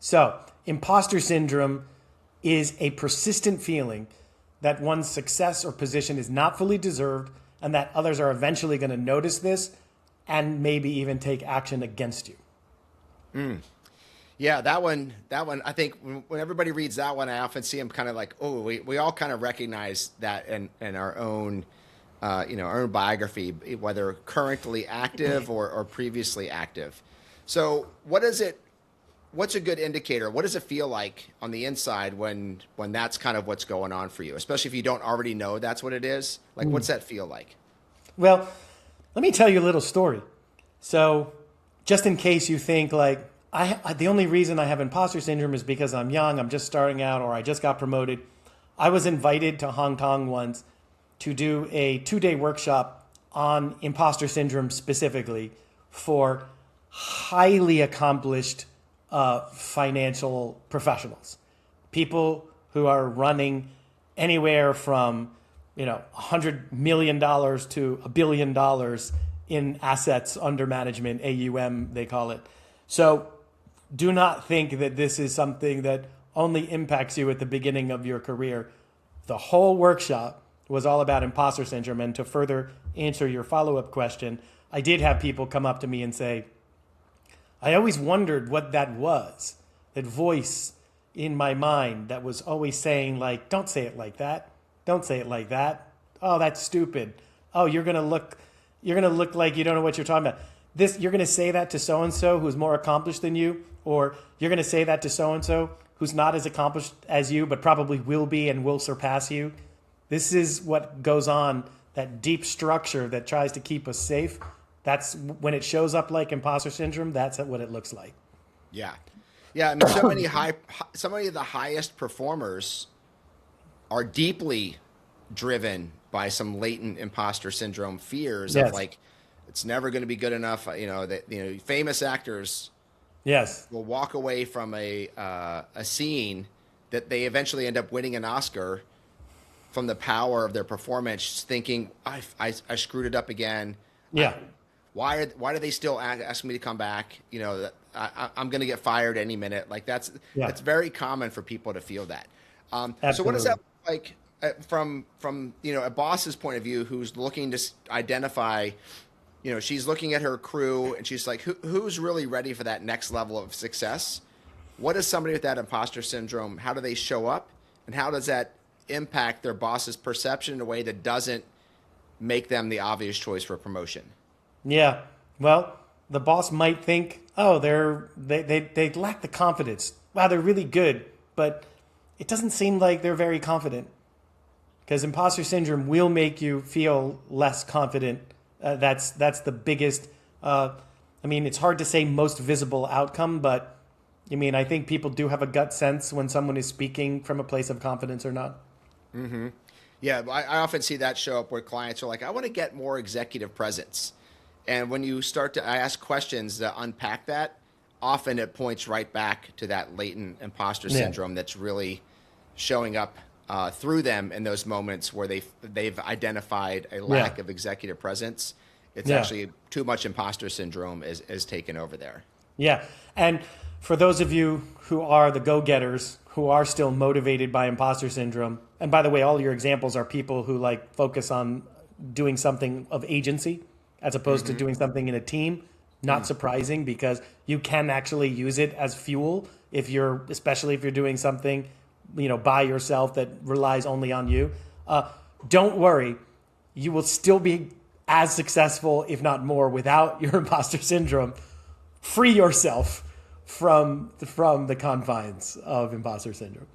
So imposter syndrome is a persistent feeling that one's success or position is not fully deserved and that others are eventually going to notice this and maybe even take action against you. Yeah, that one, I think when everybody reads that one, I often see them kind of like, oh, we all kind of recognize that in our own, our own biography, whether currently active or previously active. So what's a good indicator? What does it feel like on the inside when that's kind of what's going on for you, especially if you don't already know that's what it is? Like, what's that feel like? Well, let me tell you a little story. So just in case you think like, the only reason I have imposter syndrome is because I'm young, I'm just starting out, or I just got promoted. I was invited to Hong Kong once to do a 2-day workshop on imposter syndrome specifically for highly accomplished financial professionals, people who are running anywhere from $100 million to $1 billion in assets under management, AUM they call it. So do not think that this is something that only impacts you at the beginning of your career. The whole workshop was all about imposter syndrome. And to further answer your follow-up question, I did have people come up to me and say, I always wondered what that was, that voice in my mind that was always saying like, don't say it like that. Don't say it like that. Oh, that's stupid. Oh, you're going to look like you don't know what you're talking about. You're going to say that to so-and-so who's more accomplished than you, or you're going to say that to so-and-so who's not as accomplished as you, but probably will be and will surpass you. This is what goes on, that deep structure that tries to keep us safe. That's when it shows up like imposter syndrome. That's what it looks like. Yeah. Yeah. I mean, so many of the highest performers are deeply driven by some latent imposter syndrome fears of like, it's never going to be good enough. Famous actors will walk away from a scene that they eventually end up winning an Oscar from the power of their performance, thinking, I screwed it up again. Yeah. Why do they still ask me to come back? I'm going to get fired any minute. Like that's very common for people to feel that. So what does that look like from a boss's point of view, who's looking to identify, she's looking at her crew and she's like, who's really ready for that next level of success? What is somebody with that imposter syndrome? How do they show up? And how does that impact their boss's perception in a way that doesn't make them the obvious choice for promotion? Yeah. Well, the boss might think, oh, they lack the confidence. Wow, they're really good, but it doesn't seem like they're very confident, because imposter syndrome will make you feel less confident. That's the biggest, it's hard to say most visible outcome, but I think people do have a gut sense when someone is speaking from a place of confidence or not. Mm-hmm. Yeah, I often see that show up where clients are like, I want to get more executive presence. And when you start to ask questions that unpack that, often it points right back to that latent imposter syndrome that's really showing up through them in those moments where they've identified a lack of executive presence. It's actually too much imposter syndrome is taken over there. Yeah. And for those of you who are the go-getters, who are still motivated by imposter syndrome, and by the way, all your examples are people who like focus on doing something of agency as opposed to doing something in a team. Not surprising, because you can actually use it as fuel especially if you're doing something, by yourself that relies only on you. Don't worry, you will still be as successful, if not more, without your imposter syndrome. Free yourself from the confines of imposter syndrome.